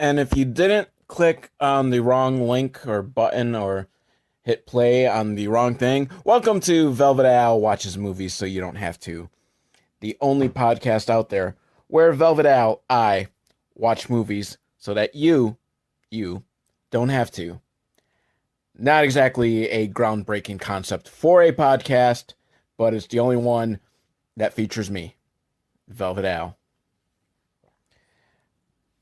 And if you didn't click on the wrong link or button or hit play on the wrong thing, welcome to Velvet Al Watches Movies So You Don't Have to, the only podcast out there where Velvet Al, I, watch movies so that you don't have to. Not exactly a groundbreaking concept for a podcast, but it's the only one that features me, Velvet Al.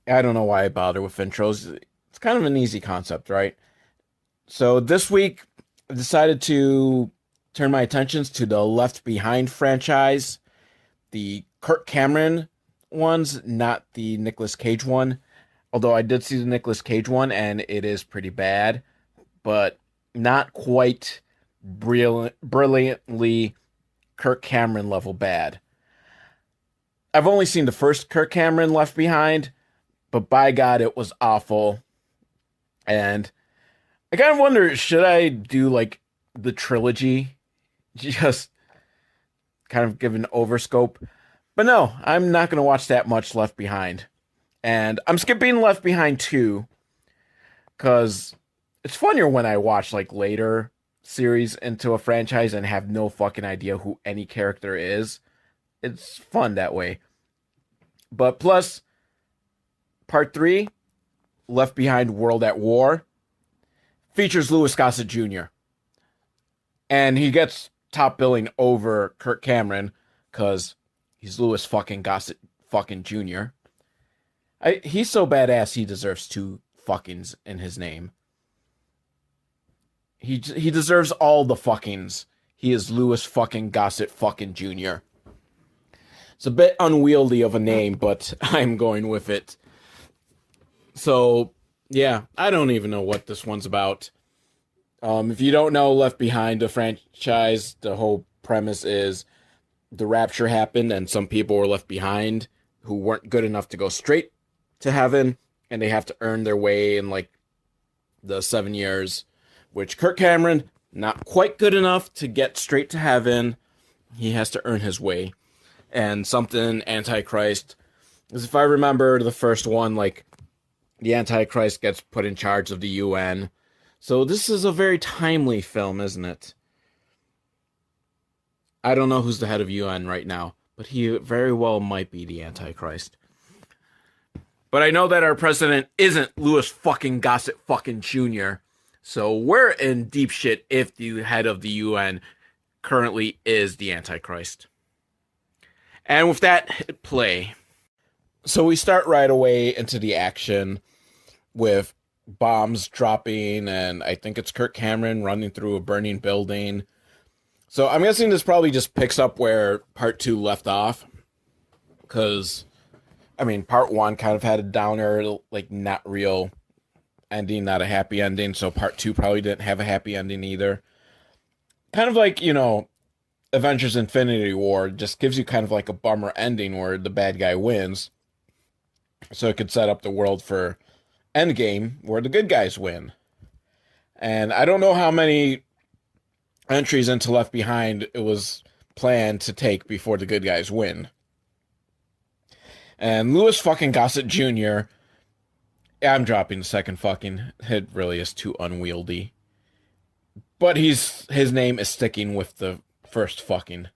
I don't know why I bother with intros. It's kind of an easy concept, right? So this week, I decided to turn my attentions to the Left Behind franchise, the Kirk Cameron ones, not the Nicolas Cage one. Although I did see the Nicolas Cage one, and it is pretty bad, but not quite brilliantly Kirk Cameron level bad. I've only seen the first Kirk Cameron Left Behind, but by God, it was awful. And I kind of wonder, should I do like the trilogy? Just kind of give an overscope. But no, I'm not going to watch that much Left Behind. And I'm skipping Left Behind 2 because it's funnier when I watch like later series into a franchise and have no fucking idea who any character is. It's fun that way. But plus, Part 3, Left Behind World at War, features Louis Gossett Jr. And he gets top billing over Kirk Cameron because he's Louis fucking Gossett fucking Jr. He's so badass he deserves two fuckings in his name. He deserves all the fuckings. He is Louis fucking Gossett fucking Jr. It's a bit unwieldy of a name, but I'm going with it. So, yeah, I don't even know what this one's about. If you don't know Left Behind, the franchise, the whole premise is the rapture happened and some people were left behind who weren't good enough to go straight to heaven, and they have to earn their way in like the 7 years, which Kirk Cameron, not quite good enough to get straight to heaven. He has to earn his way. And something Antichrist, because if I remember the first one, like, the Antichrist gets put in charge of the UN. So this is a very timely film, isn't it? I don't know who's the head of UN right now, but he very well might be the Antichrist. But I know that our president isn't Louis fucking Gossett fucking Jr. So we're in deep shit if the head of the UN currently is the Antichrist. And with that, hit play. So we start right away into the action with bombs dropping, and I think it's Kirk Cameron running through a burning building. So I'm guessing this probably just picks up where part 2 left off. Because, I mean, part 1 kind of had a downer, like not real ending, not a happy ending. So part 2 probably didn't have a happy ending either. Kind of like, Avengers Infinity War just gives you kind of like a bummer ending where the bad guy wins. So it could set up the world for Endgame where the good guys win. And I don't know how many entries into Left Behind it was planned to take before the good guys win. And Louis fucking Gossett Jr., I'm dropping the second fucking, it really is too unwieldy. But his name is sticking with the first fucking.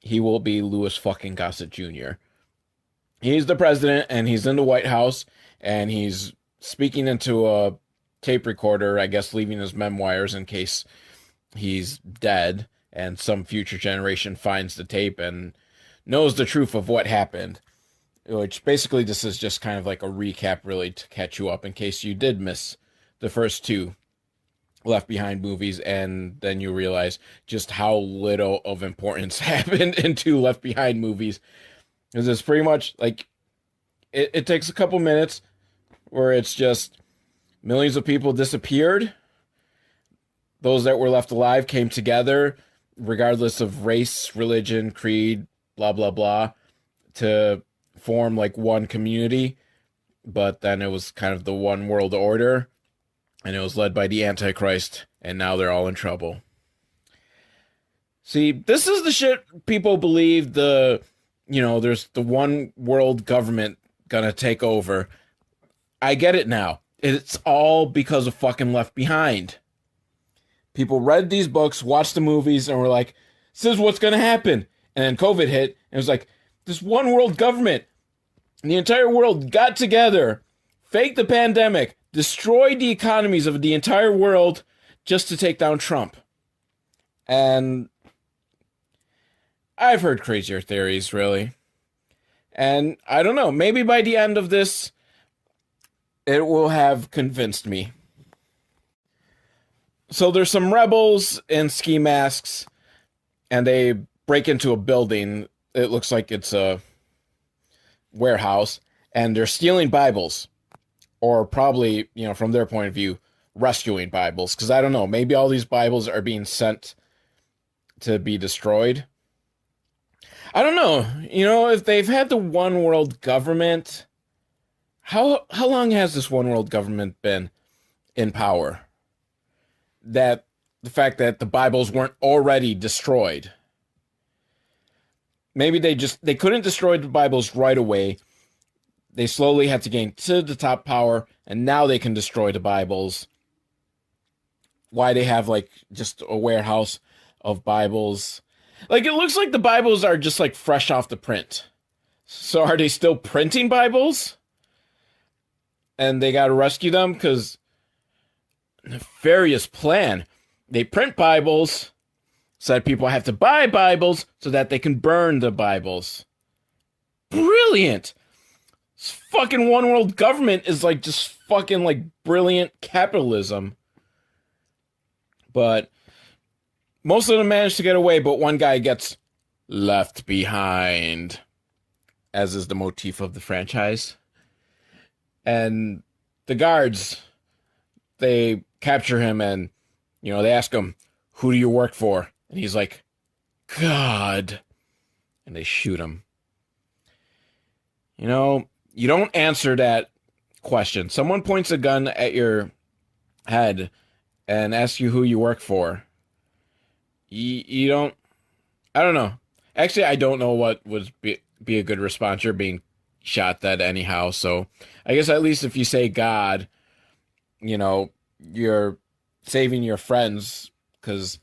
He will be Louis fucking Gossett Jr. He's the president, and he's in the White House, and he's speaking into a tape recorder, I guess leaving his memoirs in case he's dead, and some future generation finds the tape and knows the truth of what happened. Which basically this is just kind of like a recap, really, to catch you up in case you did miss the first 2 Left Behind movies, and then you realize just how little of importance happened in 2 Left Behind movies. Because it's pretty much like it takes a couple minutes where it's just millions of people disappeared. Those that were left alive came together, regardless of race, religion, creed, blah, blah, blah, to form like one community. But then it was kind of the one world order, and it was led by the Antichrist, and now they're all in trouble. See, this is the shit people believe there's the one world government gonna take over. I get it now. It's all because of fucking Left Behind. People read these books, watched the movies, and were like, this is what's going to happen. And then COVID hit, and it was like, this one world government, and the entire world got together, faked the pandemic, destroyed the economies of the entire world just to take down Trump. And I've heard crazier theories, really. And I don't know, maybe by the end of this, it will have convinced me. So there's some rebels in ski masks, and they break into a building. It looks like it's a warehouse, and they're stealing Bibles. Or probably, from their point of view, rescuing Bibles. Because I don't know, maybe all these Bibles are being sent to be destroyed. I don't know. If they've had the one world government, how long has this one world government been in power? That the fact that the Bibles weren't already destroyed. Maybe they couldn't destroy the Bibles right away. They slowly had to gain to the top power, and now they can destroy the Bibles. Why they have just a warehouse of Bibles. It looks like the Bibles are just fresh off the print. So are they still printing Bibles? And they gotta rescue them? Because nefarious plan. They print Bibles so that people have to buy Bibles so that they can burn the Bibles. Brilliant! This fucking one world government is just fucking brilliant capitalism. But most of them manage to get away, but one guy gets left behind, as is the motif of the franchise. And the guards, they capture him and, they ask him, who do you work for? And he's like, God. And they shoot him. You don't answer that question. Someone points a gun at your head and asks you who you work for. You don't... I don't know. Actually, I don't know what would be a good response. You're being shot dead anyhow, so I guess at least if you say God, you're saving your friends, because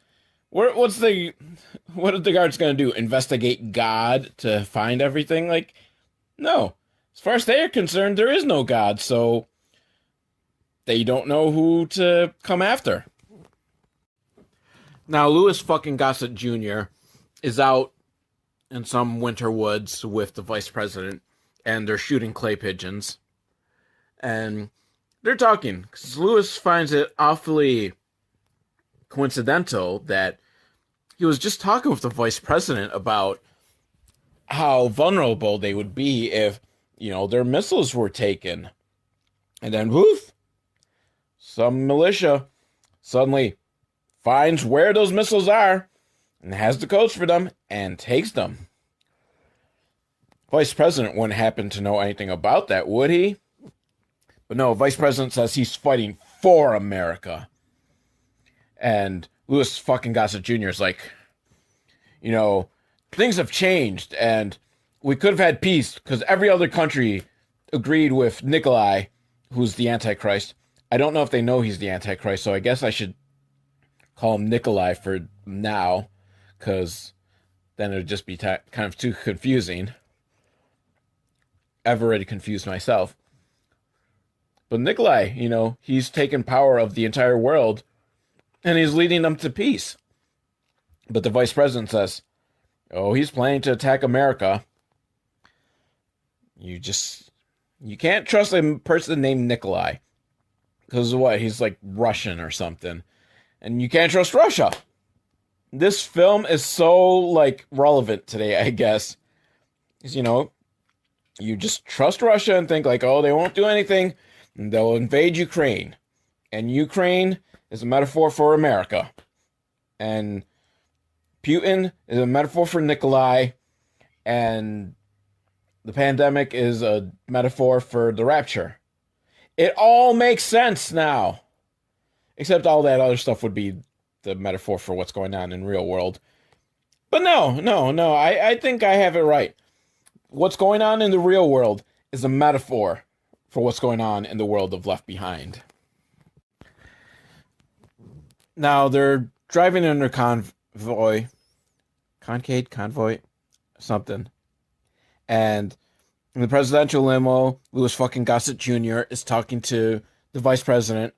what are the guards gonna do? Investigate God to find everything? No. As far as they're concerned, there is no God, so they don't know who to come after. Now, Louis fucking Gossett Jr. is out in some winter woods with the vice president, and they're shooting clay pigeons. And they're talking, because Louis finds it awfully coincidental that he was just talking with the vice president about how vulnerable they would be if, their missiles were taken. And then, woof, some militia suddenly finds where those missiles are and has the codes for them and takes them. Vice President wouldn't happen to know anything about that, would he? But no, Vice President says he's fighting for America. And Louis fucking Gossett Jr. is like, things have changed and we could have had peace because every other country agreed with Nikolai, who's the Antichrist. I don't know if they know he's the Antichrist, so I guess I should call him Nikolai for now, because then it would just be kind of too confusing. I've already confused myself. But Nikolai, he's taken power of the entire world, and he's leading them to peace. But the vice president says, he's planning to attack America. You can't trust a person named Nikolai. Because of what? He's Russian or something. And you can't trust Russia. This film is so, relevant today, I guess. Because, you just trust Russia and think, they won't do anything. And they'll invade Ukraine. And Ukraine is a metaphor for America. And Putin is a metaphor for Nikolai. And the pandemic is a metaphor for the rapture. It all makes sense now. Except all that other stuff would be the metaphor for what's going on in real world. But no. I think I have it right. What's going on in the real world is a metaphor for what's going on in the world of Left Behind. Now they're driving in their convoy, something, and in the presidential limo, Louis fucking Gossett Jr. is talking to the vice president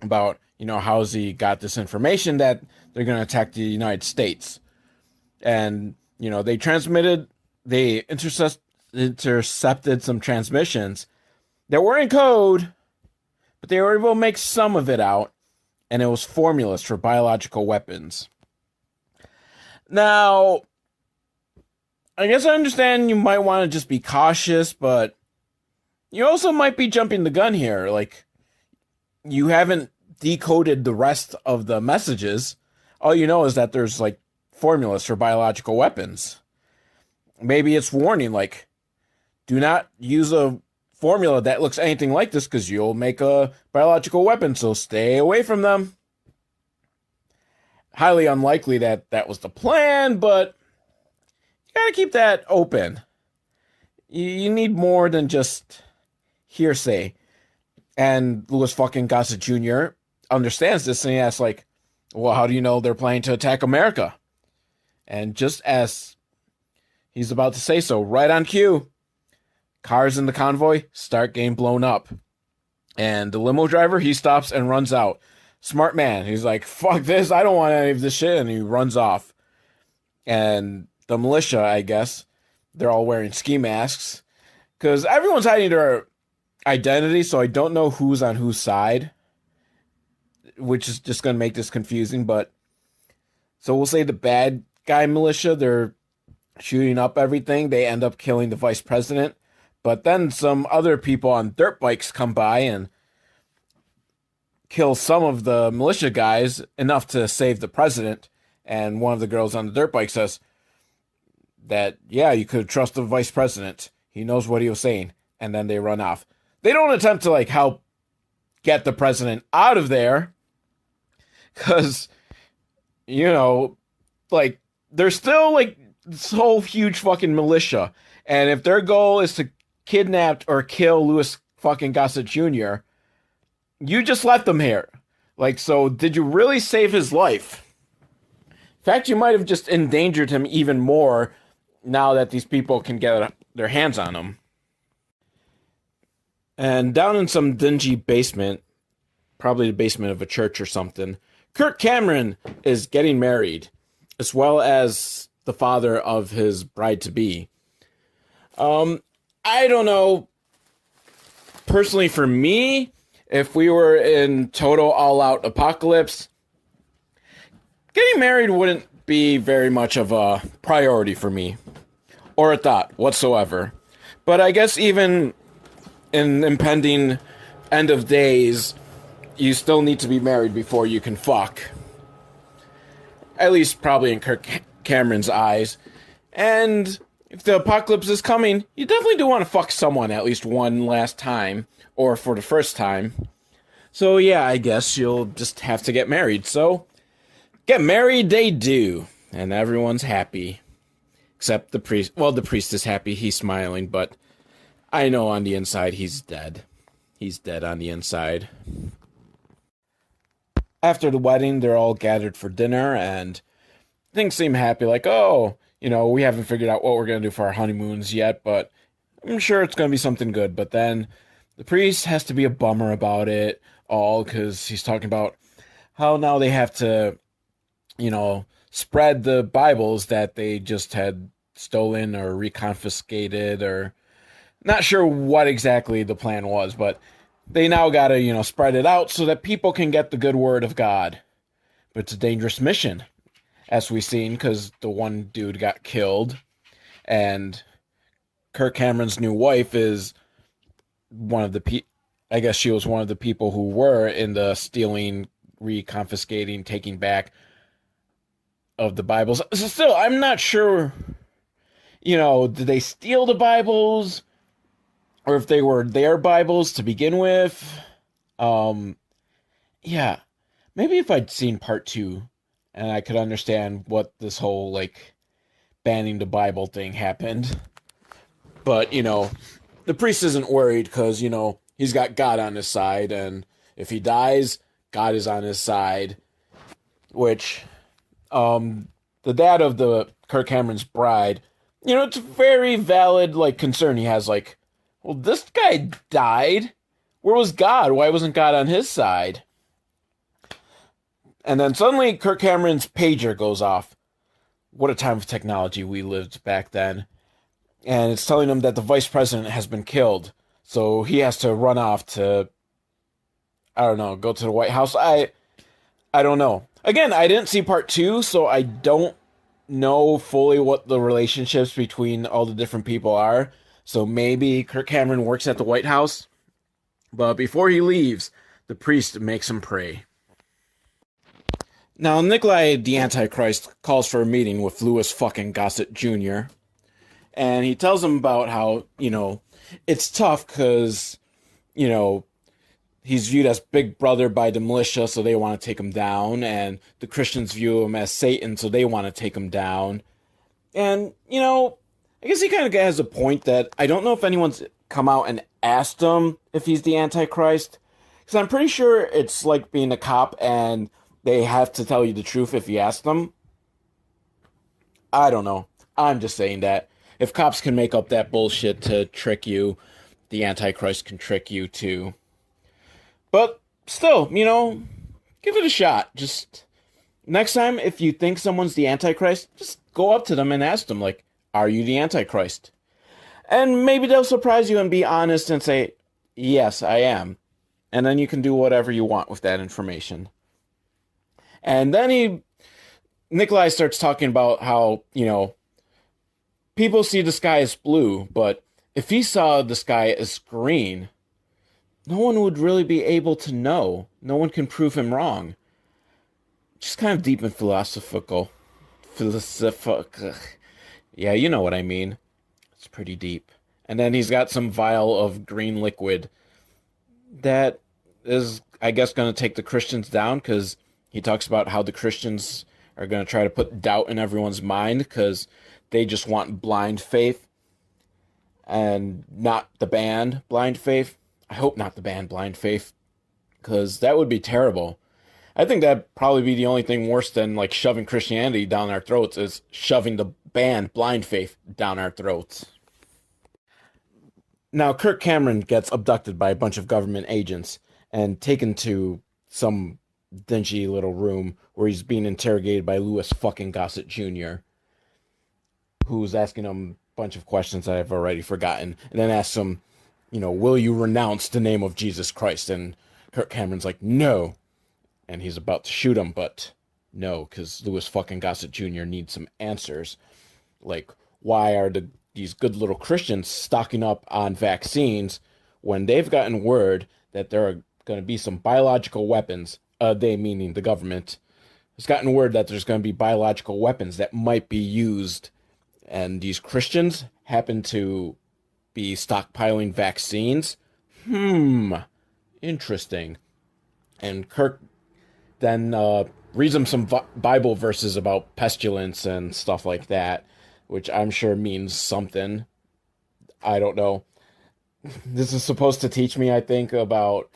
about, how's he got this information that they're going to attack the United States. And, they intercepted some transmissions that were in code, but they were able to make some of it out, and it was formulas for biological weapons. Now, I guess I understand you might want to just be cautious, but you also might be jumping the gun here. Like, you haven't decoded the rest of the messages. All you know is that there's, formulas for biological weapons. Maybe it's warning, do not use a formula that looks anything like this because you'll make a biological weapon, so stay away from them. Highly unlikely that that was the plan, but you gotta keep that open. You need more than just hearsay. And Louis fucking Gossett Jr. understands this, and he asks, well, how do you know they're planning to attack America? And just as he's about to say so, right on cue, cars in the convoy start getting blown up. And the limo driver, he stops and runs out. Smart man. He's like, fuck this, I don't want any of this shit. And he runs off. And the militia, I guess, they're all wearing ski masks. Because everyone's hiding their identity, so I don't know who's on whose side. Which is just going to make this confusing. But so we'll say the bad guy militia, they're shooting up everything. They end up killing the vice president. But then some other people on dirt bikes come by and kill some of the militia guys, enough to save the president. And one of the girls on the dirt bike says that, yeah, you could trust the vice president. He knows what he was saying. And then they run off. They don't attempt to help get the president out of there. Because, there's still this whole huge fucking militia. And if their goal is to kidnap or kill Louis fucking Gossett Jr., you just left them here. So did you really save his life? In fact, you might have just endangered him even more now that these people can get their hands on him. And down in some dingy basement, probably the basement of a church or something, Kirk Cameron is getting married, as well as the father of his bride-to-be. I don't know. Personally, for me, if we were in total all-out apocalypse, getting married wouldn't be very much of a priority for me, or a thought whatsoever. But I guess even in impending end of days, you still need to be married before you can fuck. At least probably in Kirk Cameron's eyes. And if the apocalypse is coming, you definitely do want to fuck someone at least one last time, or for the first time. So yeah, I guess you'll just have to get married. So, get married they do, and everyone's happy. Except the priest. Well, the priest is happy, he's smiling, but I know on the inside he's dead. He's dead on the inside. After the wedding, they're all gathered for dinner, and things seem happy, we haven't figured out what we're going to do for our honeymoons yet, but I'm sure it's going to be something good. But then the priest has to be a bummer about it all, because he's talking about how now they have to, spread the Bibles that they just had stolen or reconfiscated, or not sure what exactly the plan was, but they now got to, spread it out so that people can get the good word of God. But it's a dangerous mission, as we've seen, because the one dude got killed, and Kirk Cameron's new wife is one of the I guess she was one of the people who were in the stealing, reconfiscating, taking back of the Bibles. So still, I'm not sure, did they steal the Bibles, or if they were their Bibles to begin with. Yeah, maybe if I'd seen part 2, and I could understand what this whole, banning the Bible thing happened. But, the priest isn't worried because, he's got God on his side, and if he dies, God is on his side, which, the dad of the Kirk Cameron's bride, it's a very valid, concern he has, well, this guy died. Where was God? Why wasn't God on his side? And then suddenly Kirk Cameron's pager goes off. What a time of technology we lived back then. And it's telling him that the vice president has been killed. So he has to run off to, I don't know, go to the White House. I don't know. Again, I didn't see part 2, so I don't know fully what the relationships between all the different people are. So maybe Kirk Cameron works at the White House. But before he leaves, the priest makes him pray. Now, Nikolai the Antichrist calls for a meeting with Louis fucking Gossett Jr. And he tells him about how, it's tough because, he's viewed as big brother by the militia, so they want to take him down. And the Christians view him as Satan, so they want to take him down. And, I guess he kind of has a point that I don't know if anyone's come out and asked him if he's the Antichrist. Because I'm pretty sure it's like being a cop and they have to tell you the truth if you ask them. I don't know. I'm just saying that. If cops can make up that bullshit to trick you, the Antichrist can trick you too. But still, give it a shot. Just next time, if you think someone's the Antichrist, just go up to them and ask them, are you the Antichrist? And maybe they'll surprise you and be honest and say, yes, I am. And then you can do whatever you want with that information. And then Nikolai starts talking about how, people see the sky as blue, but if he saw the sky as green, no one would really be able to know. No one can prove him wrong. Just kind of deep and philosophical. Yeah, you know what I mean. It's pretty deep. And then he's got some vial of green liquid that is, I guess, going to take the Christians down, because he talks about how the Christians are going to try to put doubt in everyone's mind because they just want blind faith and not the band Blind Faith. I hope not the band Blind Faith, because that would be terrible. I think that'd probably be the only thing worse than shoving Christianity down our throats is shoving the band Blind Faith down our throats. Now, Kirk Cameron gets abducted by a bunch of government agents and taken to some dingy little room where he's being interrogated by Louis fucking Gossett Jr., who's asking him a bunch of questions that I've already forgotten, and then asks him, will you renounce the name of Jesus Christ? And Kirk Cameron's like, no. And he's about to shoot him, but no, because Louis fucking Gossett Jr. needs some answers. Why are these good little Christians stocking up on vaccines when they've gotten word that there are going to be some biological weapons, they meaning the government, has gotten word that there's going to be biological weapons that might be used, and these Christians happen to be stockpiling vaccines? Interesting. And Kirk then reads them some Bible verses about pestilence and stuff like that, which I'm sure means something. I don't know. This is supposed to teach me, I think, about,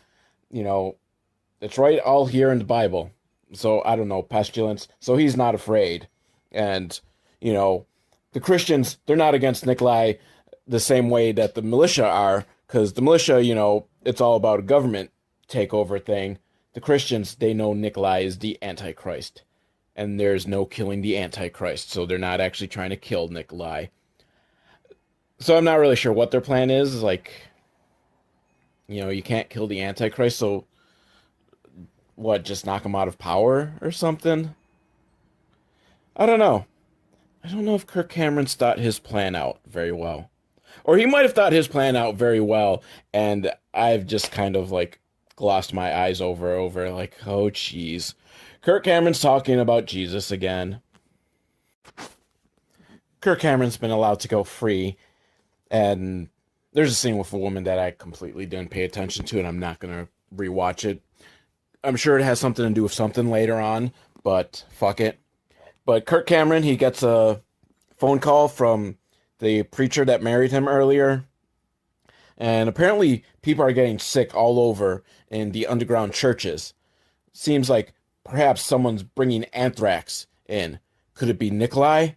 it's right all here in the Bible. So, I don't know, pestilence. So he's not afraid. And, the Christians, they're not against Nikolai the same way that the militia are, because the militia, it's all about a government takeover thing. The Christians, they know Nikolai is the Antichrist, and there's no killing the Antichrist, so they're not actually trying to kill Nikolai. So I'm not really sure what their plan is. You can't kill the Antichrist, so what, just knock him out of power or something? I don't know. I don't know if Kirk Cameron's thought his plan out very well. Or he might have thought his plan out very well, and I've just kind of, glossed my eyes over, oh, jeez. Kirk Cameron's talking about Jesus again. Kirk Cameron's been allowed to go free, and there's a scene with a woman that I completely didn't pay attention to, and I'm not going to rewatch it. I'm sure it has something to do with something later on, but fuck it. But Kirk Cameron, he gets a phone call from the preacher that married him earlier, And apparently, people are getting sick all over in the underground churches. Seems like perhaps someone's bringing anthrax in. Could it be Nikolai?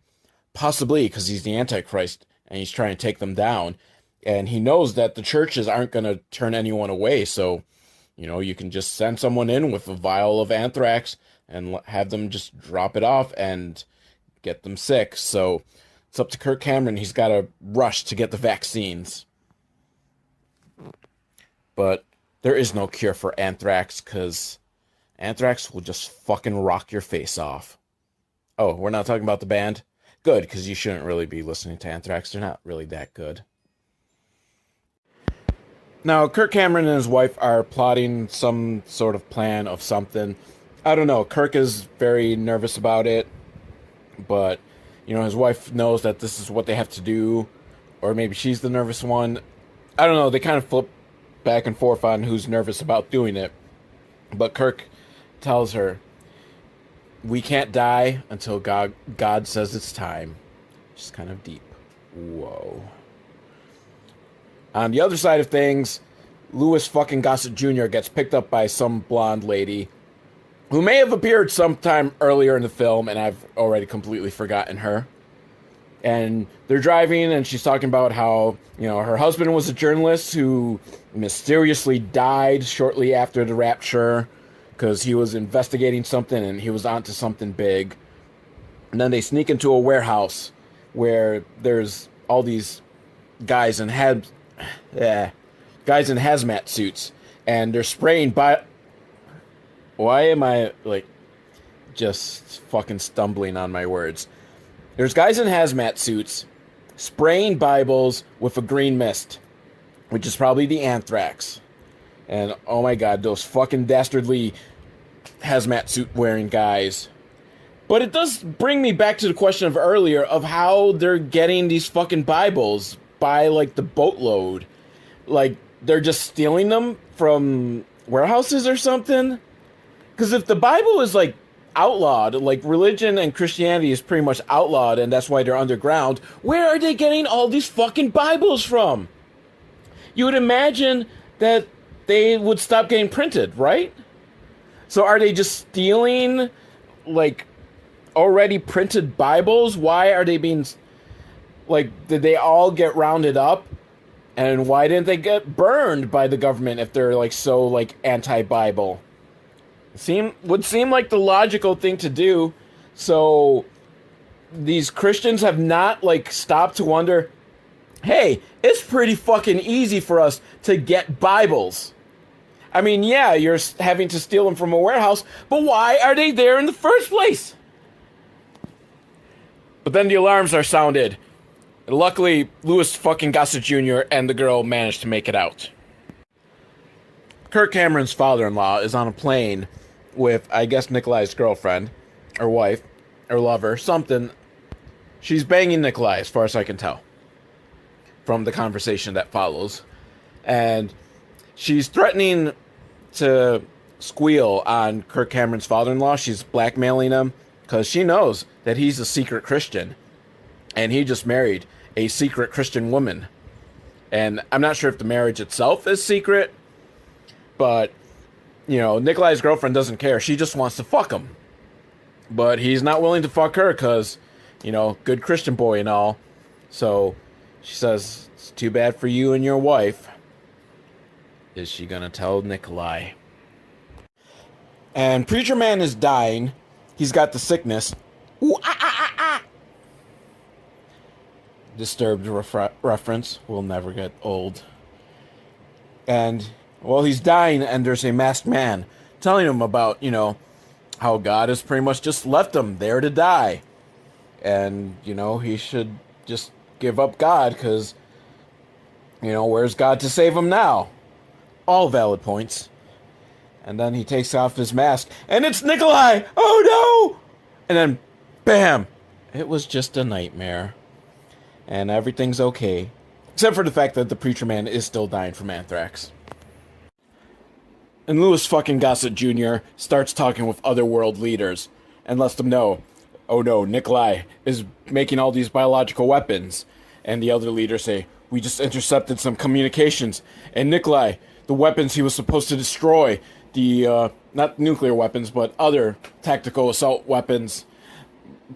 Possibly, because he's the Antichrist and he's trying to take them down. And he knows that the churches aren't going to turn anyone away. So, you can just send someone in with a vial of anthrax and have them just drop it off and get them sick. So it's up to Kirk Cameron. He's got to rush to get the vaccines. But there is no cure for anthrax, because anthrax will just fucking rock your face off. Oh, we're not talking about the band? Good, because you shouldn't really be listening to Anthrax. They're not really that good. Now, Kirk Cameron and his wife are plotting some sort of plan of something. I don't know. Kirk is very nervous about it, but, his wife knows that this is what they have to do, or maybe she's the nervous one. I don't know. They kind of flip back and forth on who's nervous about doing it. But Kirk tells her, we can't die until God says it's time. Just kind of deep. Whoa. On the other side of things, Louis fucking Gossett Jr. gets picked up by some blonde lady who may have appeared sometime earlier in the film, and I've already completely forgotten her. And they're driving, and she's talking about how, her husband was a journalist who mysteriously died shortly after the rapture because he was investigating something and he was onto something big. And then they sneak into a warehouse where there's all these guys in hazmat suits, and they're spraying Why am I, just fucking stumbling on my words? There's guys in hazmat suits spraying Bibles with a green mist, which is probably the anthrax. And oh my god, those fucking dastardly hazmat suit wearing guys. But it does bring me back to the question of earlier of how they're getting these fucking Bibles by, the boatload. They're just stealing them from warehouses or something? Because if the Bible is, outlawed, religion and Christianity is pretty much outlawed, and that's why they're underground, where are they getting all these fucking Bibles from? You would imagine that they would stop getting printed, right? So are they just stealing, already printed Bibles? Why are they being, did they all get rounded up? And why didn't they get burned by the government if they're, so, anti-Bible? Would seem like the logical thing to do. So these Christians have not stopped to wonder, hey, it's pretty fucking easy for us to get Bibles. I mean, yeah, you're having to steal them from a warehouse, but why are they there in the first place? But then the alarms are sounded. And luckily, Louis fucking Gossett Jr. and the girl managed to make it out. Kirk Cameron's father-in-law is on a plane with, I guess, Nikolai's girlfriend, or wife, or lover, something. She's banging Nikolai, as far as I can tell, from the conversation that follows. And she's threatening to squeal on Kirk Cameron's father-in-law. She's blackmailing him, because she knows that he's a secret Christian. And he just married a secret Christian woman. And I'm not sure if the marriage itself is secret, but Nikolai's girlfriend doesn't care. She just wants to fuck him. But he's not willing to fuck her because, good Christian boy and all. So she says, it's too bad for you and your wife. Is she going to tell Nikolai? And Preacher Man is dying. He's got the sickness. Ooh, ah, ah, ah, ah. Disturbed reference will never get old. And he's dying, and there's a masked man telling him about, how God has pretty much just left him there to die. And, he should just give up God, because, where's God to save him now? All valid points. And then he takes off his mask, and it's Nikolai! Oh, no! And then, bam! It was just a nightmare. And everything's okay. Except for the fact that the Preacher Man is still dying from anthrax. And Louis fucking Gossett Jr. starts talking with other world leaders and lets them know, oh no, Nikolai is making all these biological weapons. And the other leaders say, We just intercepted some communications. And Nikolai, the weapons he was supposed to destroy, the, not nuclear weapons, but other tactical assault weapons,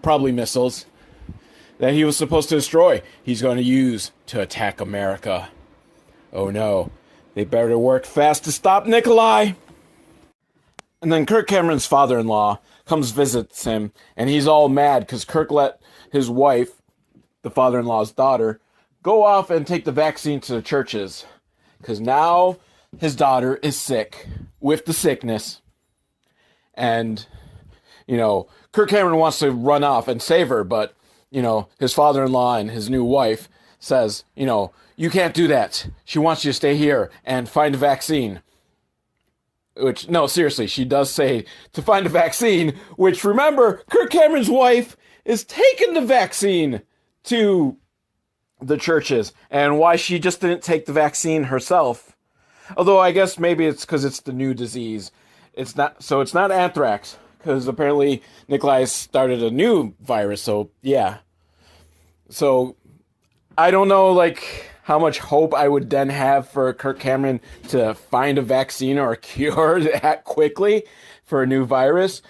probably missiles, that he was supposed to destroy, he's going to use to attack America. Oh no. They better work fast to stop Nikolai! And then Kirk Cameron's father-in-law comes visits him, and he's all mad because Kirk let his wife, the father-in-law's daughter, go off and take the vaccine to the churches. Because now his daughter is sick with the sickness. And, Kirk Cameron wants to run off and save her, but, his father-in-law and his new wife says, you can't do that. She wants you to stay here and find a vaccine. Which, no, seriously, she does say to find a vaccine, which, remember, Kirk Cameron's wife is taking the vaccine to the churches. And why she just didn't take the vaccine herself. Although I guess maybe it's because it's the new disease. It's not anthrax, because apparently Nikolai started a new virus, so yeah. So, I don't know, how much hope I would then have for Kirk Cameron to find a vaccine or a cure that quickly for a new virus.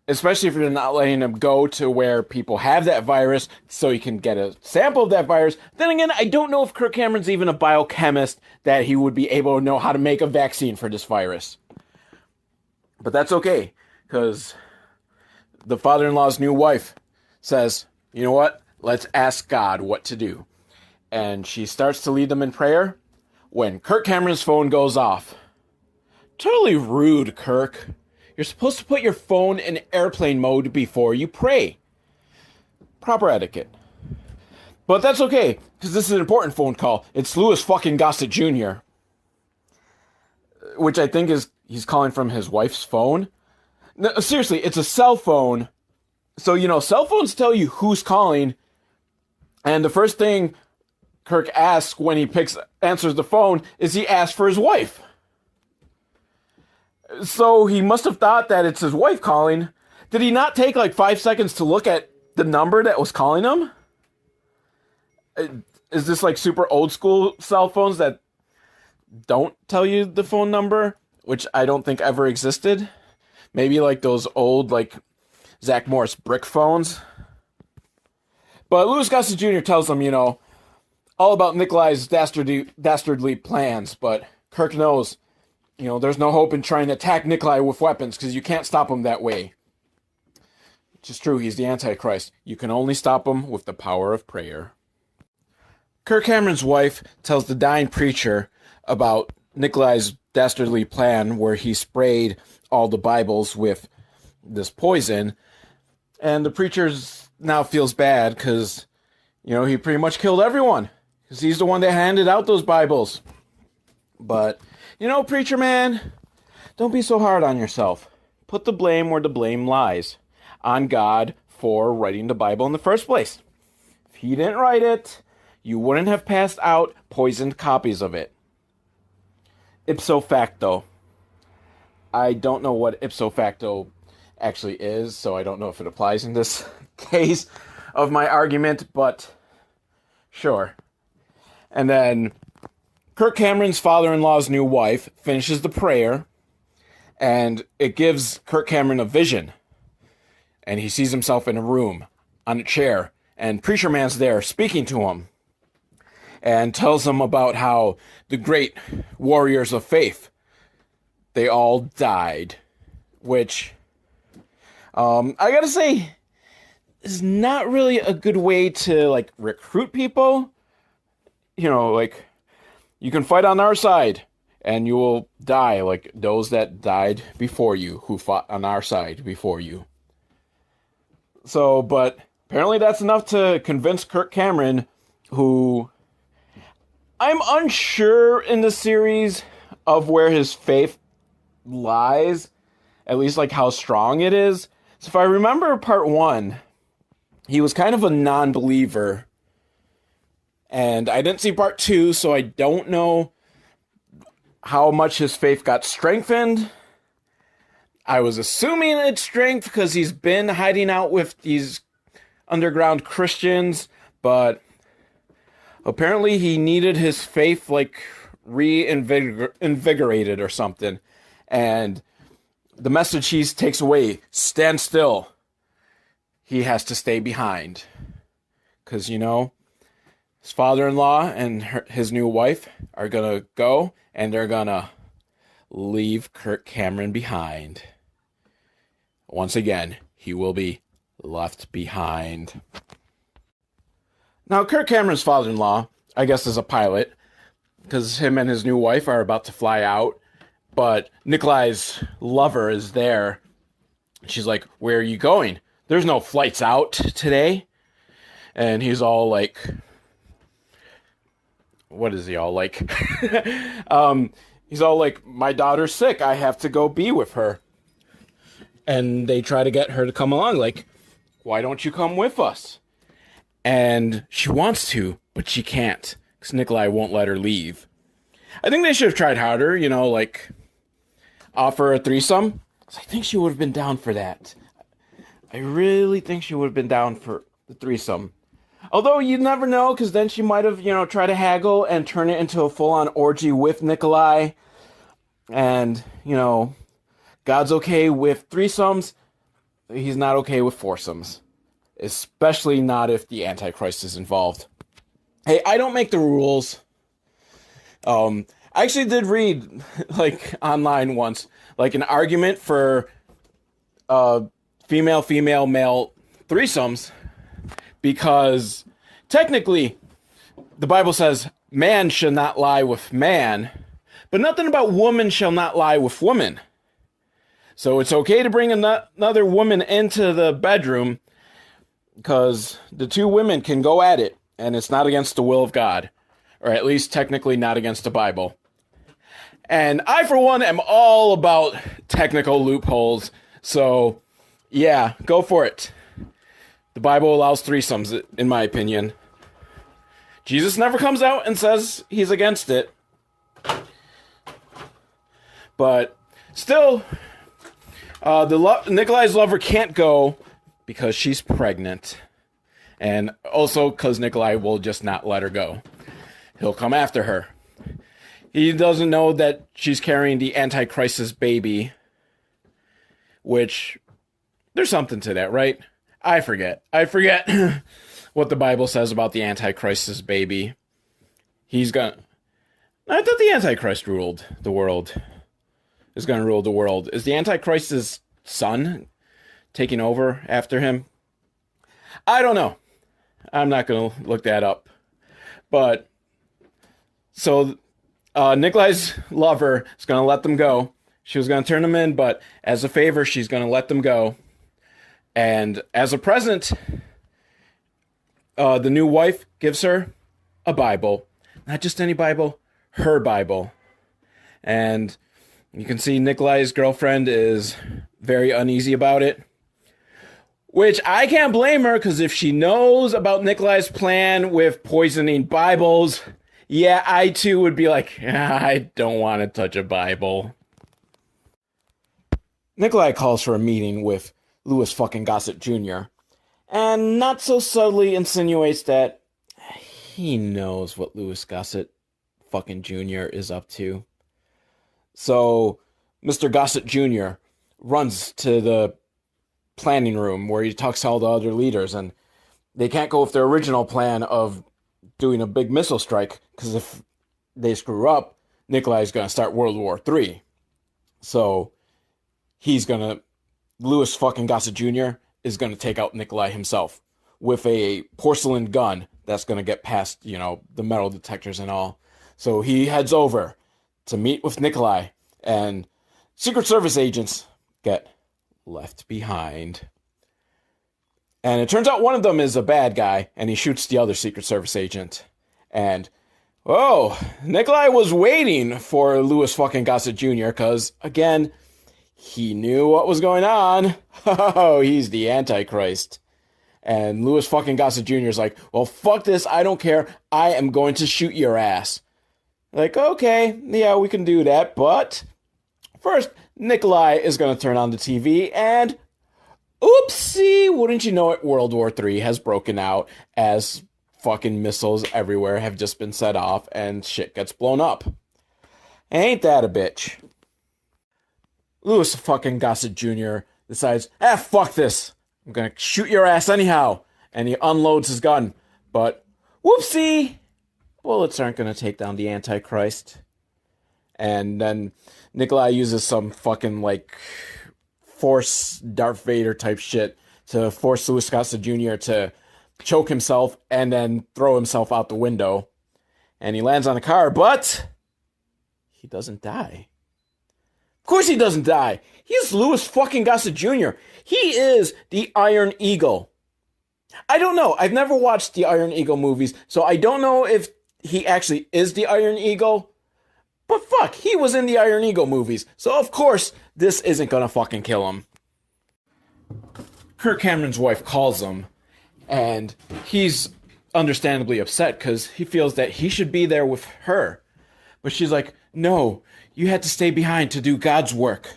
Especially if you're not letting him go to where people have that virus so you can get a sample of that virus. Then again, I don't know if Kirk Cameron's even a biochemist that he would be able to know how to make a vaccine for this virus. But that's okay, because the father-in-law's new wife says, you know what? Let's ask God what to do. And she starts to lead them in prayer when Kirk Cameron's phone goes off. Totally rude, Kirk. You're supposed to put your phone in airplane mode before you pray. Proper etiquette. But that's okay, because this is an important phone call. It's Louis fucking Gossett Jr. Which I think he's calling from his wife's phone. No, seriously, it's a cell phone. So, cell phones tell you who's calling. And the first thing Kirk asks when he answers the phone is he asks for his wife. So he must have thought that it's his wife calling. Did he not take 5 seconds to look at the number that was calling him? Is this super old school cell phones that don't tell you the phone number? Which I don't think ever existed. Maybe those old Zach Morris brick phones. But Louis Gossett Jr. tells him, all about Nikolai's dastardly plans, but Kirk knows, there's no hope in trying to attack Nikolai with weapons, because you can't stop him that way. Which is true, he's the Antichrist. You can only stop him with the power of prayer. Kirk Cameron's wife tells the dying preacher about Nikolai's dastardly plan where he sprayed all the Bibles with this poison, and the preacher now feels bad because, he pretty much killed everyone. Because he's the one that handed out those Bibles. But, preacher man, don't be so hard on yourself. Put the blame where the blame lies. On God for writing the Bible in the first place. If he didn't write it, you wouldn't have passed out poisoned copies of it. Ipso facto. I don't know what ipso facto actually is, so I don't know if it applies in this case of my argument, but sure. And then Kirk Cameron's father-in-law's new wife finishes the prayer, and it gives Kirk Cameron a vision. And he sees himself in a room, on a chair, and Preacher Man's there speaking to him, and tells him about how the great warriors of faith, they all died, which, I gotta say, is not really a good way to, recruit people. You can fight on our side, and you will die like those that died before you, who fought on our side before you. So, but apparently that's enough to convince Kirk Cameron, who I'm unsure in the series of where his faith lies, at least how strong it is. So if I remember part 1, he was kind of a non-believer. And I didn't see part 2, so I don't know how much his faith got strengthened. I was assuming it's strength because he's been hiding out with these underground Christians, but Apparently, he needed his faith like reinvigorated or something. And the message he takes away, stand still. He has to stay behind. Because, you know, his father-in-law and his new wife are going to go and they're going to leave Kirk Cameron behind. Once again, he will be left behind. Now, Kirk Cameron's father-in-law, I guess, is a pilot, because him and his new wife are about to fly out, but Nikolai's lover is there. She's like, where are you going? There's no flights out today. And he's all like, what is he all like? He's all like, my daughter's sick. I have to go be with her. And they try to get her to come along, like, why don't you come with us? And she wants to, but she can't, because Nikolai won't let her leave. I think they should have tried harder, you know, like, offer a threesome. I think she would have been down for that. I really think she would have been down for the threesome. Although you never know, because then she might have, you know, tried to haggle and turn it into a full-on orgy with Nikolai. And, you know, God's okay with threesomes. He's not okay with foursomes. Especially not if the Antichrist is involved. Hey, I don't make the rules. I actually did read, like, online once, like, an argument for female, male threesomes, because technically the Bible says man should not lie with man, but nothing about woman shall not lie with woman. So it's okay to bring another woman into the bedroom, because the two women can go at it, and it's not against the will of God, or at least technically not against the Bible. And I, for one, am all about technical loopholes, so yeah, go for it. The Bible allows threesomes, in my opinion. Jesus never comes out and says he's against it. But still, Nikolai's lover can't go because she's pregnant. And also because Nikolai will just not let her go. He'll come after her. He doesn't know that she's carrying the Antichrist's baby. Which, there's something to that, right? I forget what the Bible says about the Antichrist's baby. I thought the Antichrist ruled the world. Is going to rule the world. Is the Antichrist's son taking over after him? I don't know. I'm not going to look that up. But, so, Nikolai's lover is going to let them go. She was going to turn them in, but as a favor, she's going to let them go. And as a present, the new wife gives her a Bible. Not just any Bible, her Bible. And you can see Nikolai's girlfriend is very uneasy about it. Which I can't blame her, because if she knows about Nikolai's plan with poisoning Bibles, yeah, I too would be like, I don't want to touch a Bible. Nikolai calls for a meeting with Louis fucking Gossett Jr. and not so subtly insinuates that he knows what Louis Gossett fucking Jr. is up to. So, Mr. Gossett Jr. runs to the planning room where he talks to all the other leaders, and they can't go with their original plan of doing a big missile strike, because if they screw up, Nikolai's going to start World War III. So, Louis fucking Gossett Jr. is going to take out Nikolai himself with a porcelain gun that's going to get past, you know, the metal detectors and all. So he heads over to meet with Nikolai, and Secret Service agents get left behind. And it turns out one of them is a bad guy, and he shoots the other Secret Service agent. And, Nikolai was waiting for Louis fucking Gossett Jr., because, again, he knew what was going on. Oh, he's the Antichrist. And Louis fucking Gossett Jr. is like, well, fuck this, I don't care, I am going to shoot your ass. Like, okay, yeah, we can do that, but first, Nikolai is going to turn on the TV, and oopsie, wouldn't you know it, World War III has broken out as fucking missiles everywhere have just been set off and shit gets blown up. Ain't that a bitch? Louis fucking Gossett Jr. decides, fuck this. I'm gonna shoot your ass anyhow. And he unloads his gun. But, whoopsie! Bullets aren't gonna take down the Antichrist. And then Nikolai uses some fucking, like, force Darth Vader type shit to force Louis Gossett Jr. to choke himself and then throw himself out the window. And he lands on a car, but he doesn't die. Of course he doesn't die. He's Louis fucking Gossett Jr. He is the Iron Eagle. I don't know. I've never watched the Iron Eagle movies, so I don't know if he actually is the Iron Eagle. But fuck, he was in the Iron Eagle movies, so of course this isn't gonna fucking kill him. Kirk Cameron's wife calls him, and he's understandably upset because he feels that he should be there with her. But she's like, no, you had to stay behind to do God's work.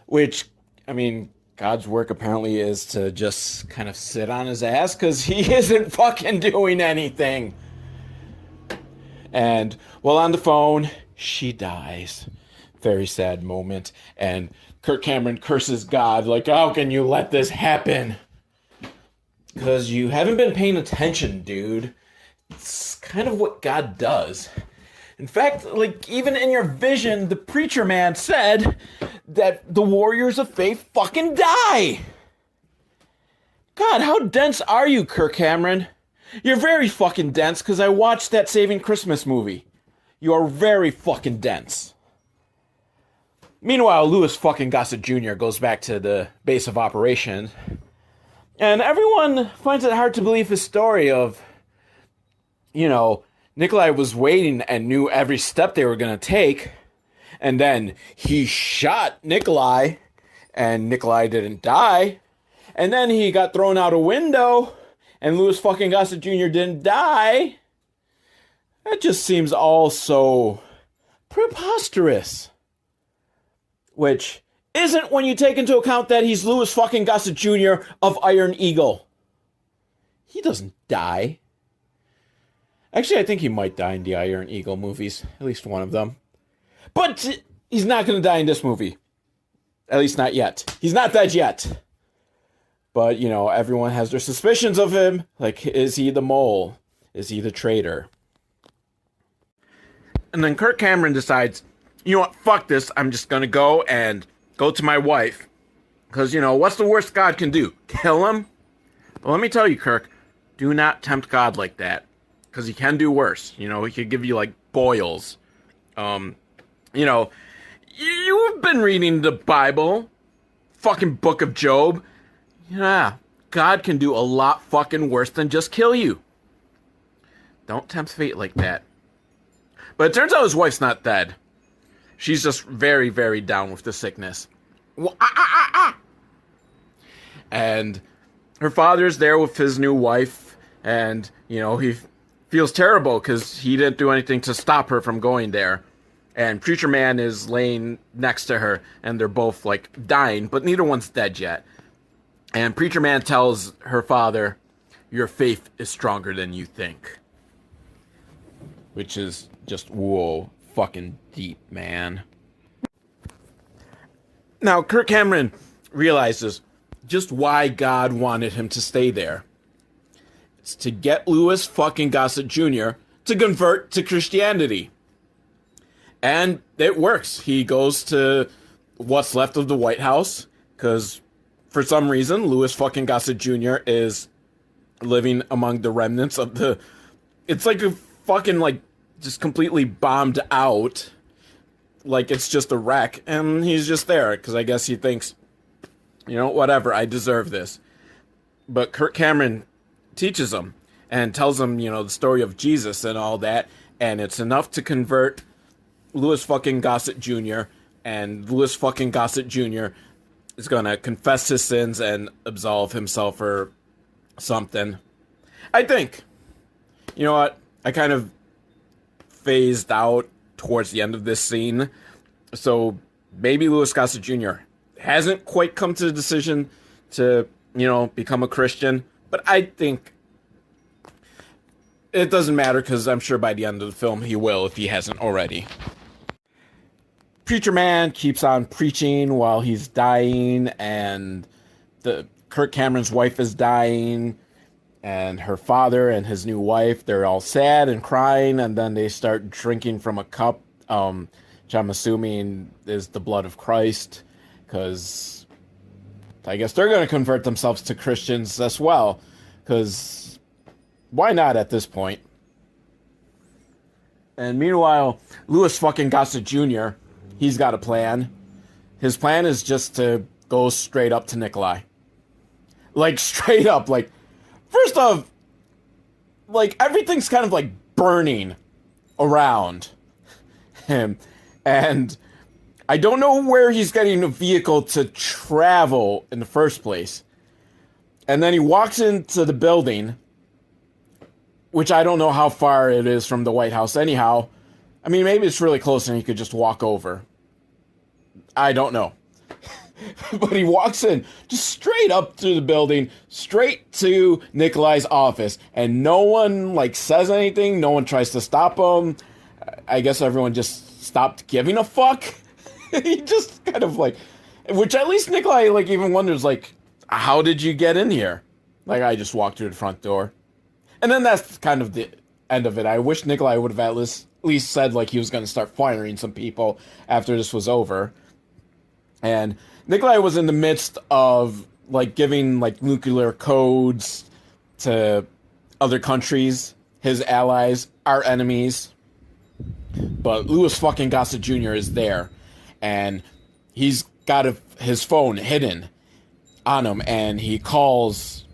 Which, I mean, God's work apparently is to just kind of sit on his ass because he isn't fucking doing anything. And while on the phone, she dies. Very sad moment. And Kirk Cameron curses God, like, how can you let this happen? Because you haven't been paying attention, dude. It's kind of what God does. In fact, like, even in your vision, the preacher man said that the warriors of faith fucking die. God, how dense are you, Kirk Cameron? You're very fucking dense, because I watched that Saving Christmas movie. You are very fucking dense. Meanwhile, Louis fucking Gossett Jr. goes back to the base of operations, and everyone finds it hard to believe his story of, you know, Nikolai was waiting and knew every step they were going to take, and then he shot Nikolai, and Nikolai didn't die, and then he got thrown out a window, and Louis fucking Gossett Jr. didn't die. That just seems all so preposterous. Which isn't when you take into account that he's Louis fucking Gossett Jr. of Iron Eagle. He doesn't die. Actually, I think he might die in the Iron Eagle movies. At least one of them. But he's not going to die in this movie. At least not yet. He's not dead yet. But, you know, everyone has their suspicions of him. Like, is he the mole? Is he the traitor? And then Kirk Cameron decides, you know what, fuck this. I'm just going to go to my wife. Because, you know, what's the worst God can do? Kill him? But let me tell you, Kirk, do not tempt God like that. Because he can do worse. You know, he could give you, like, boils. You know, you've been reading the Bible. Fucking Book of Job. Yeah, God can do a lot fucking worse than just kill you. Don't tempt fate like that. But it turns out his wife's not dead. She's just very, very down with the sickness. And her father's there with his new wife. And, you know, he feels terrible because he didn't do anything to stop her from going there. And Preacher Man is laying next to her. And they're both, like, dying. But neither one's dead yet. And Preacher Man tells her father, your faith is stronger than you think. Which is just, whoa, fucking deep, man. Now, Kirk Cameron realizes just why God wanted him to stay there. It's to get Louis fucking Gossett Jr. to convert to Christianity. And it works. He goes to what's left of the White House, because for some reason, Louis fucking Gossett Jr. is living among the remnants of the... It's like a fucking, like, just completely bombed out. Like, it's just a wreck. And he's just there, because I guess he thinks, you know, whatever, I deserve this. But Kirk Cameron teaches him and tells him, you know, the story of Jesus and all that. And it's enough to convert Louis fucking Gossett Jr. And Louis fucking Gossett Jr. is gonna confess his sins and absolve himself or something. I think. You know what? I kind of phased out towards the end of this scene. So maybe Louis Gossett Jr. hasn't quite come to the decision to, you know, become a Christian. But I think it doesn't matter because I'm sure by the end of the film he will if he hasn't already. Preacher Man keeps on preaching while he's dying, and Kirk Cameron's wife is dying, and her father and his new wife, they're all sad and crying, and then they start drinking from a cup, which I'm assuming is the blood of Christ, because I guess they're going to convert themselves to Christians as well, because why not at this point? And meanwhile, Louis fucking Gossett Jr., he's got a plan. His plan is just to go straight up to Nikolai. Like, straight up. Like, first off, like, everything's kind of, like, burning around him. And I don't know where he's getting a vehicle to travel in the first place. And then he walks into the building, which I don't know how far it is from the White House anyhow. I mean, maybe it's really close and he could just walk over. I don't know. But he walks in just straight up to the building, straight to Nikolai's office, and no one, like, says anything. No one tries to stop him. I guess everyone just stopped giving a fuck. He just kind of, like, which at least Nikolai, like, even wonders, like, how did you get in here? Like, I just walked through the front door. And then that's kind of the end of it. I wish Nikolai would have at least said, like, he was going to start firing some people after this was over. And Nikolai was in the midst of, like, giving, like, nuclear codes to other countries, his allies, our enemies. But Louis fucking Gossett Jr. is there. And he's got his phone hidden on him. And he calls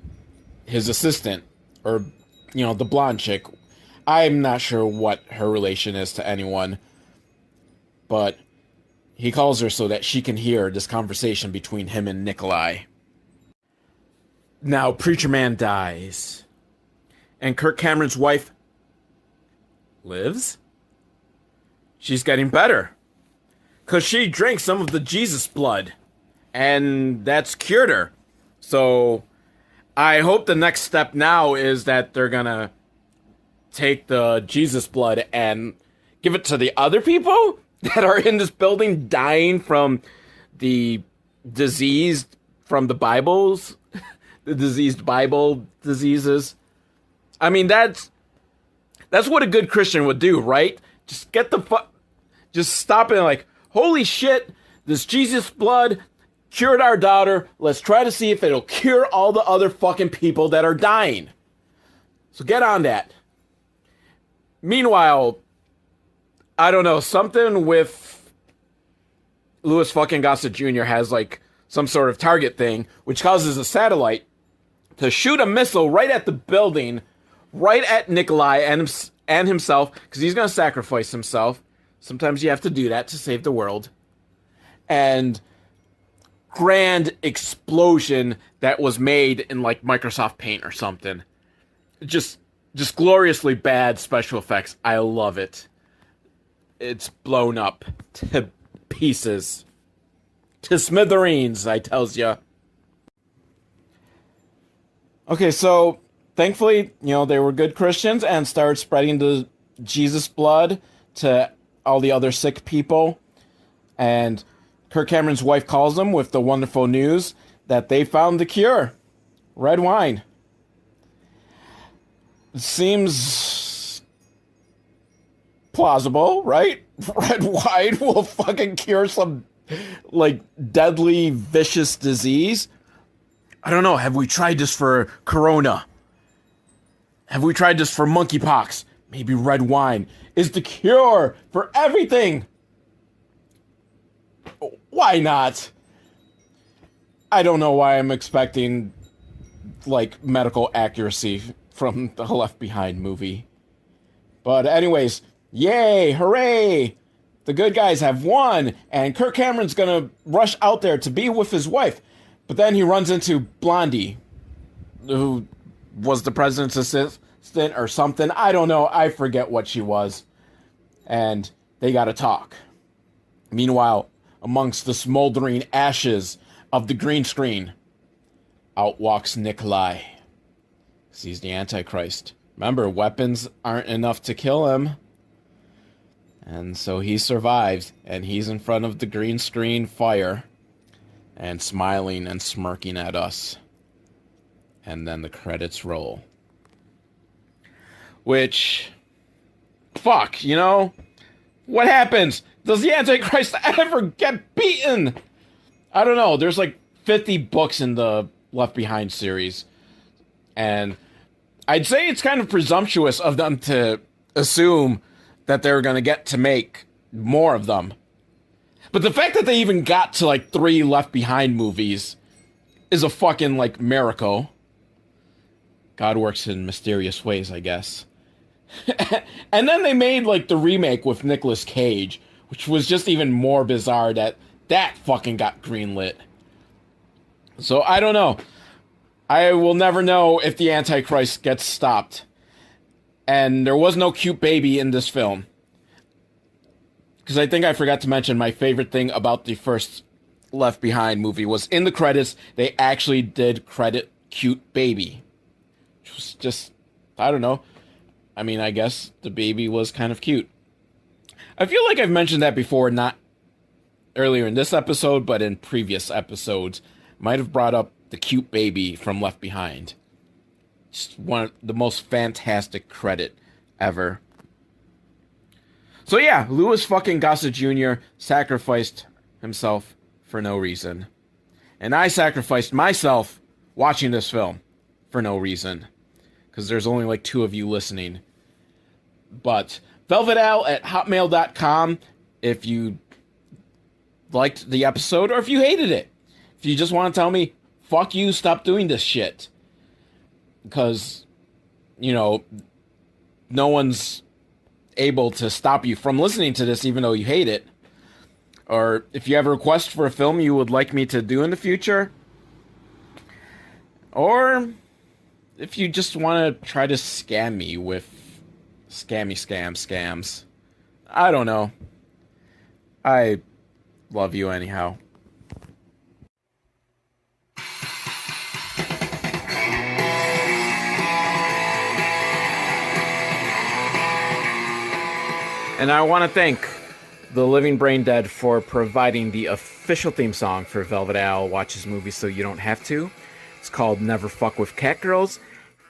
his assistant, or, you know, the blonde chick. I'm not sure what her relation is to anyone. But he calls her so that she can hear this conversation between him and Nikolai. Now, Preacher Man dies. And Kirk Cameron's wife lives? She's getting better. Because she drank some of the Jesus blood. And that's cured her. So, I hope the next step now is that they're gonna take the Jesus blood and give it to the other people that are in this building dying from the disease from the Bibles, the diseased Bible diseases. I mean, that's what a good Christian would do, right? Just get just stop it, like, holy shit, this Jesus blood cured our daughter. Let's try to see if it'll cure all the other fucking people that are dying. So get on that. Meanwhile, I don't know, something with Louis fucking Gossett Jr. has, like, some sort of target thing, which causes a satellite to shoot a missile right at the building, right at Nikolai and himself, because he's going to sacrifice himself. Sometimes you have to do that to save the world. And grand explosion that was made in, like, Microsoft Paint or something. Just gloriously bad special effects. I love it. It's blown up to pieces. To smithereens, I tells ya. Okay, so thankfully, you know, they were good Christians and started spreading the Jesus blood to all the other sick people. And Kirk Cameron's wife calls them with the wonderful news that they found the cure. Red wine. It seems plausible, right? Red wine will fucking cure some, like, deadly, vicious disease. I don't know. Have we tried this for corona? Have we tried this for monkeypox? Maybe red wine is the cure for everything. Why not? I don't know why I'm expecting, like, medical accuracy from the Left Behind movie. But anyways, yay, hooray! The good guys have won, and Kirk Cameron's gonna rush out there to be with his wife. But then he runs into Blondie, who was the president's assistant or something. I don't know, I forget what she was. And they gotta talk. Meanwhile, amongst the smoldering ashes of the green screen, out walks Nikolai. He's the Antichrist. Remember, weapons aren't enough to kill him. And so he survives, and he's in front of the green screen fire, and smiling and smirking at us. And then the credits roll. Which, fuck, you know? What happens? Does the Antichrist ever get beaten? I don't know. There's like 50 books in the Left Behind series. And I'd say it's kind of presumptuous of them to assume that they're going to get to make more of them. But the fact that they even got to like 3 Left Behind movies is a fucking like miracle. God works in mysterious ways, I guess. And then they made like the remake with Nicolas Cage, which was just even more bizarre that fucking got greenlit. So I don't know. I will never know if the Antichrist gets stopped. And there was no cute baby in this film. Because I think I forgot to mention my favorite thing about the first Left Behind movie was in the credits, they actually did credit cute baby. Which was just, I don't know. I mean, I guess the baby was kind of cute. I feel like I've mentioned that before, not earlier in this episode, but in previous episodes. Might have brought up the cute baby from Left Behind. Just one of the most fantastic credit ever. So yeah, Louis fucking Gossett Jr. sacrificed himself for no reason. And I sacrificed myself watching this film for no reason. Because there's only like 2 of you listening. But velvetale@hotmail.com if you liked the episode or if you hated it. If you just want to tell me, fuck you, stop doing this shit. Because, you know, no one's able to stop you from listening to this even though you hate it. Or if you have a request for a film you would like me to do in the future. Or if you just want to try to scam me with scams. I don't know. I love you anyhow. And I want to thank the Living Brain Dead for providing the official theme song for Velvet Owl Watches Movies So You Don't Have To. It's called Never Fuck With Catgirls,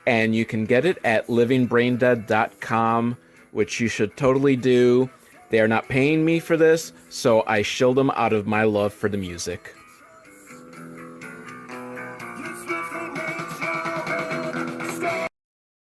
and you can get it at livingbraindead.com, which you should totally do. They are not paying me for this, so I shield them out of my love for the music.